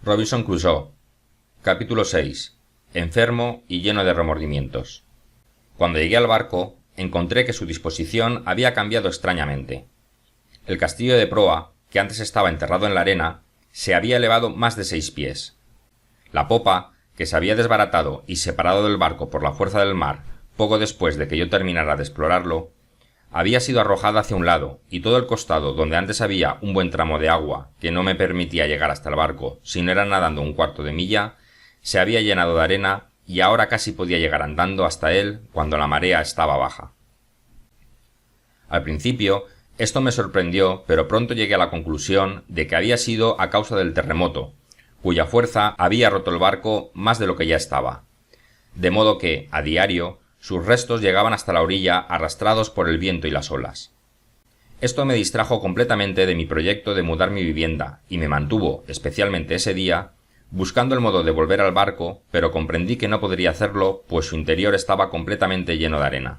Robinson Crusoe. Capítulo 6. Enfermo y lleno de remordimientos. Cuando llegué al barco, encontré que su disposición había cambiado extrañamente. El castillo de proa, que antes estaba enterrado en la arena, se había elevado más de 6 pies. La popa, que se había desbaratado y separado del barco por la fuerza del mar poco después de que yo terminara de explorarlo, había sido arrojada hacia un lado, y todo el costado, donde antes había un buen tramo de agua que no me permitía llegar hasta el barco si no era nadando un cuarto de milla, se había llenado de arena y ahora casi podía llegar andando hasta él cuando la marea estaba baja. Al principio, esto me sorprendió, pero pronto llegué a la conclusión de que había sido a causa del terremoto, cuya fuerza había roto el barco más de lo que ya estaba. De modo que, a diario, sus restos llegaban hasta la orilla arrastrados por el viento y las olas. Esto me distrajo completamente de mi proyecto de mudar mi vivienda y me mantuvo, especialmente ese día, buscando el modo de volver al barco, pero comprendí que no podría hacerlo, pues su interior estaba completamente lleno de arena.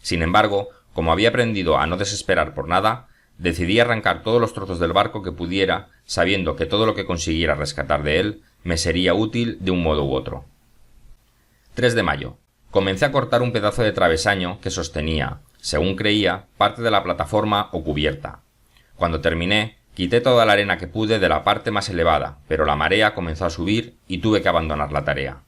Sin embargo, como había aprendido a no desesperar por nada, decidí arrancar todos los trozos del barco que pudiera, sabiendo que todo lo que consiguiera rescatar de él me sería útil de un modo u otro. 3 de mayo. Comencé a cortar un pedazo de travesaño que sostenía, según creía, parte de la plataforma o cubierta. Cuando terminé, quité toda la arena que pude de la parte más elevada, pero la marea comenzó a subir y tuve que abandonar la tarea.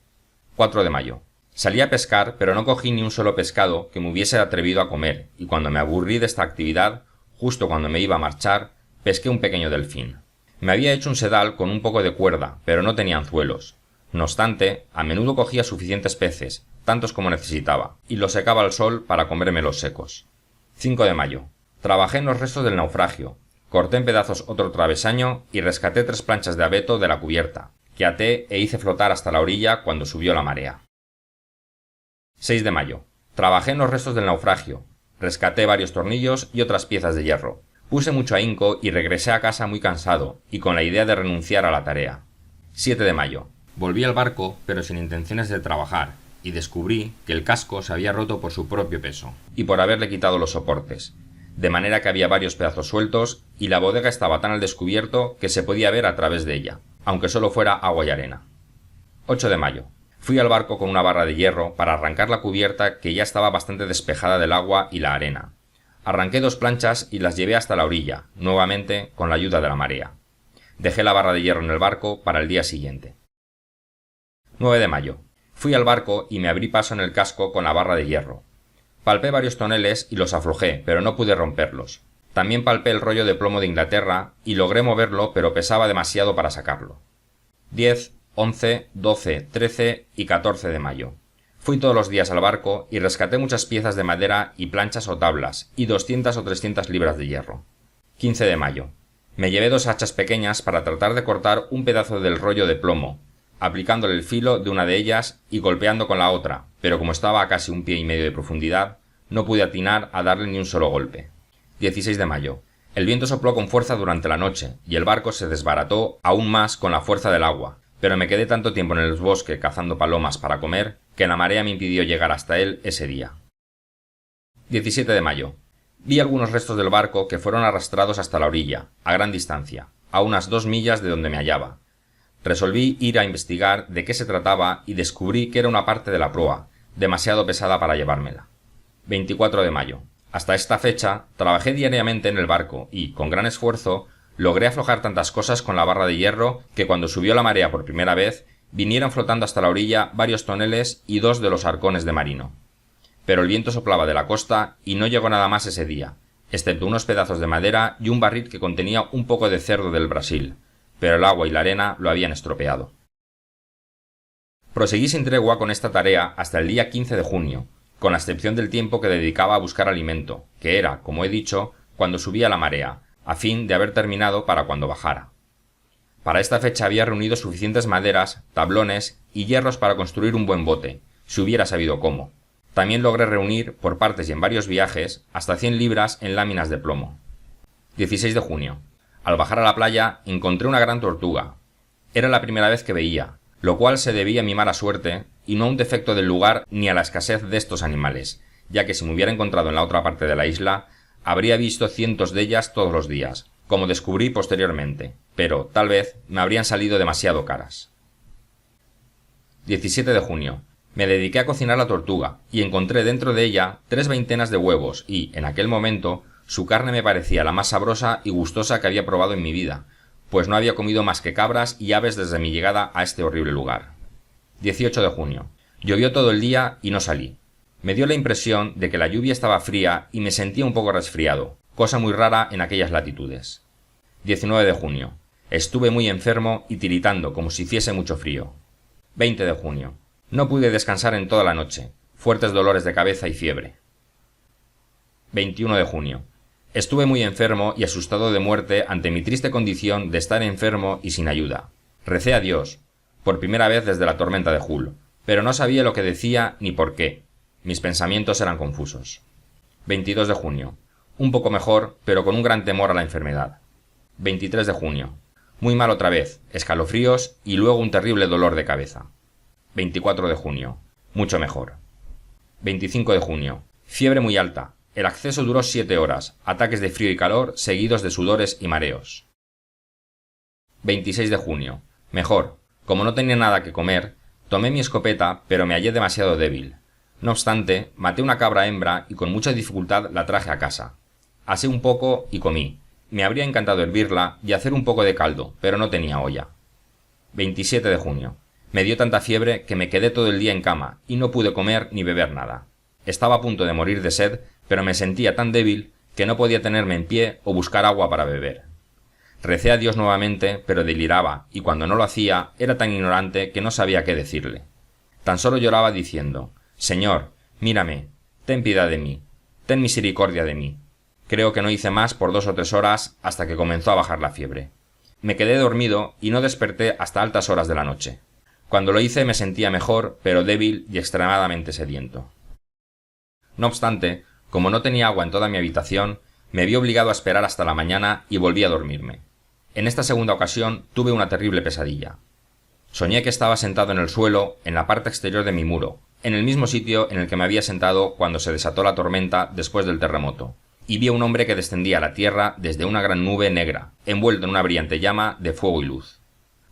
4 de mayo. Salí a pescar, pero no cogí ni un solo pescado que me hubiese atrevido a comer, y cuando me aburrí de esta actividad, justo cuando me iba a marchar, pesqué un pequeño delfín. Me había hecho un sedal con un poco de cuerda, pero no tenía anzuelos. No obstante, a menudo cogía suficientes peces, tantos como necesitaba, y los secaba al sol para comérmelos secos. 5 de mayo. Trabajé en los restos del naufragio, corté en pedazos otro travesaño y rescaté 3 planchas de abeto de la cubierta, que até e hice flotar hasta la orilla cuando subió la marea. 6 de mayo. Trabajé en los restos del naufragio, rescaté varios tornillos y otras piezas de hierro. Puse mucho ahínco y regresé a casa muy cansado y con la idea de renunciar a la tarea. 7 de mayo. Volví al barco, pero sin intenciones de trabajar, y descubrí que el casco se había roto por su propio peso, y por haberle quitado los soportes, de manera que había varios pedazos sueltos, y la bodega estaba tan al descubierto que se podía ver a través de ella, aunque solo fuera agua y arena. 8 de mayo. Fui al barco con una barra de hierro para arrancar la cubierta que ya estaba bastante despejada del agua y la arena. Arranqué 2 planchas y las llevé hasta la orilla, nuevamente con la ayuda de la marea. Dejé la barra de hierro en el barco para el día siguiente. 9 de mayo. Fui al barco y me abrí paso en el casco con la barra de hierro. Palpé varios toneles y los aflojé, pero no pude romperlos. También palpé el rollo de plomo de Inglaterra y logré moverlo, pero pesaba demasiado para sacarlo. 10, 11, 12, 13 y 14 de mayo. Fui todos los días al barco y rescaté muchas piezas de madera y planchas o tablas y 200 o 300 libras de hierro. 15 de mayo. Me llevé 2 hachas pequeñas para tratar de cortar un pedazo del rollo de plomo, aplicándole el filo de una de ellas y golpeando con la otra, pero como estaba a casi 1,5 pies de profundidad, no pude atinar a darle ni un solo golpe. 16 de mayo. El viento sopló con fuerza durante la noche, y el barco se desbarató aún más con la fuerza del agua, pero me quedé tanto tiempo en el bosque cazando palomas para comer, que la marea me impidió llegar hasta él ese día. 17 de mayo. Vi algunos restos del barco que fueron arrastrados hasta la orilla, a gran distancia, a unas 2 millas de donde me hallaba. Resolví ir a investigar de qué se trataba y descubrí que era una parte de la proa, demasiado pesada para llevármela. 24 de mayo. Hasta esta fecha trabajé diariamente en el barco y, con gran esfuerzo, logré aflojar tantas cosas con la barra de hierro que cuando subió la marea por primera vez, vinieron flotando hasta la orilla varios toneles y 2 de los arcones de marino. Pero el viento soplaba de la costa y no llegó nada más ese día, excepto unos pedazos de madera y un barril que contenía un poco de cerdo del Brasil, pero el agua y la arena lo habían estropeado. Proseguí sin tregua con esta tarea hasta el día 15 de junio, con la excepción del tiempo que dedicaba a buscar alimento, que era, como he dicho, cuando subía la marea, a fin de haber terminado para cuando bajara. Para esta fecha había reunido suficientes maderas, tablones y hierros para construir un buen bote, si hubiera sabido cómo. También logré reunir, por partes y en varios viajes, hasta 100 libras en láminas de plomo. 16 de junio. Al bajar a la playa encontré una gran tortuga. Era la primera vez que veía, lo cual se debía a mi mala suerte y no a un defecto del lugar ni a la escasez de estos animales, ya que si me hubiera encontrado en la otra parte de la isla, habría visto cientos de ellas todos los días, como descubrí posteriormente, pero, tal vez, me habrían salido demasiado caras. 17 de junio. Me dediqué a cocinar la tortuga, y encontré dentro de ella 3 veintenas de huevos y, en aquel momento, su carne me parecía la más sabrosa y gustosa que había probado en mi vida, pues no había comido más que cabras y aves desde mi llegada a este horrible lugar. 18 de junio. Llovió todo el día y no salí. Me dio la impresión de que la lluvia estaba fría y me sentía un poco resfriado, cosa muy rara en aquellas latitudes. 19 de junio. Estuve muy enfermo y tiritando como si hiciese mucho frío. 20 de junio. No pude descansar en toda la noche. Fuertes dolores de cabeza y fiebre. 21 de junio. Estuve muy enfermo y asustado de muerte ante mi triste condición de estar enfermo y sin ayuda. Recé a Dios, por primera vez desde la tormenta de Hull, pero no sabía lo que decía ni por qué. Mis pensamientos eran confusos. 22 de junio. Un poco mejor, pero con un gran temor a la enfermedad. 23 de junio. Muy mal otra vez, escalofríos y luego un terrible dolor de cabeza. 24 de junio. Mucho mejor. 25 de junio. Fiebre muy alta. El acceso duró 7 horas, ataques de frío y calor seguidos de sudores y mareos. 26 de junio. Mejor. Como no tenía nada que comer, tomé mi escopeta, pero me hallé demasiado débil. No obstante, maté una cabra hembra y con mucha dificultad la traje a casa. Asé un poco y comí. Me habría encantado hervirla y hacer un poco de caldo, pero no tenía olla. 27 de junio. Me dio tanta fiebre que me quedé todo el día en cama y no pude comer ni beber nada. Estaba a punto de morir de sed, pero me sentía tan débil que no podía tenerme en pie o buscar agua para beber. Recé a Dios nuevamente, pero deliraba, y cuando no lo hacía era tan ignorante que no sabía qué decirle. Tan solo lloraba diciendo: «Señor, mírame, ten piedad de mí, ten misericordia de mí». Creo que no hice más por 2 o 3 horas hasta que comenzó a bajar la fiebre. Me quedé dormido y no desperté hasta altas horas de la noche. Cuando lo hice me sentía mejor, pero débil y extremadamente sediento. No obstante, como no tenía agua en toda mi habitación, me vi obligado a esperar hasta la mañana y volví a dormirme. En esta segunda ocasión tuve una terrible pesadilla. Soñé que estaba sentado en el suelo, en la parte exterior de mi muro, en el mismo sitio en el que me había sentado cuando se desató la tormenta después del terremoto, y vi a un hombre que descendía a la tierra desde una gran nube negra, envuelto en una brillante llama de fuego y luz.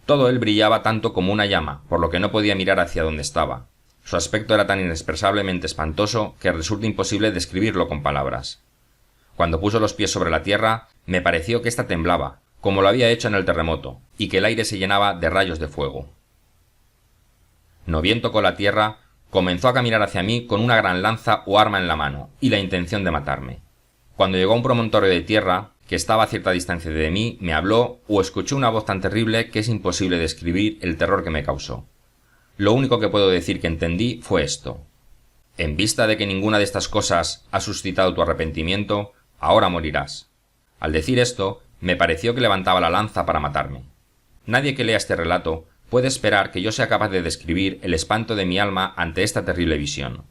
Todo él brillaba tanto como una llama, por lo que no podía mirar hacia donde estaba. Su aspecto era tan inexpresablemente espantoso que resulta imposible describirlo con palabras. Cuando puso los pies sobre la tierra, me pareció que ésta temblaba, como lo había hecho en el terremoto, y que el aire se llenaba de rayos de fuego. No bien tocó la tierra, comenzó a caminar hacia mí con una gran lanza o arma en la mano, y la intención de matarme. Cuando llegó a un promontorio de tierra, que estaba a cierta distancia de mí, me habló o escuché una voz tan terrible que es imposible describir el terror que me causó. Lo único que puedo decir que entendí fue esto: «En vista de que ninguna de estas cosas ha suscitado tu arrepentimiento, ahora morirás». Al decir esto, me pareció que levantaba la lanza para matarme. Nadie que lea este relato puede esperar que yo sea capaz de describir el espanto de mi alma ante esta terrible visión.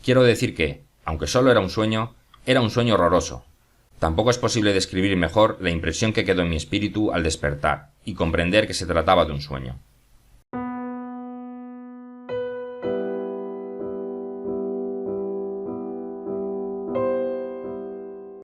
Quiero decir que, aunque solo era un sueño horroroso. Tampoco es posible describir mejor la impresión que quedó en mi espíritu al despertar y comprender que se trataba de un sueño.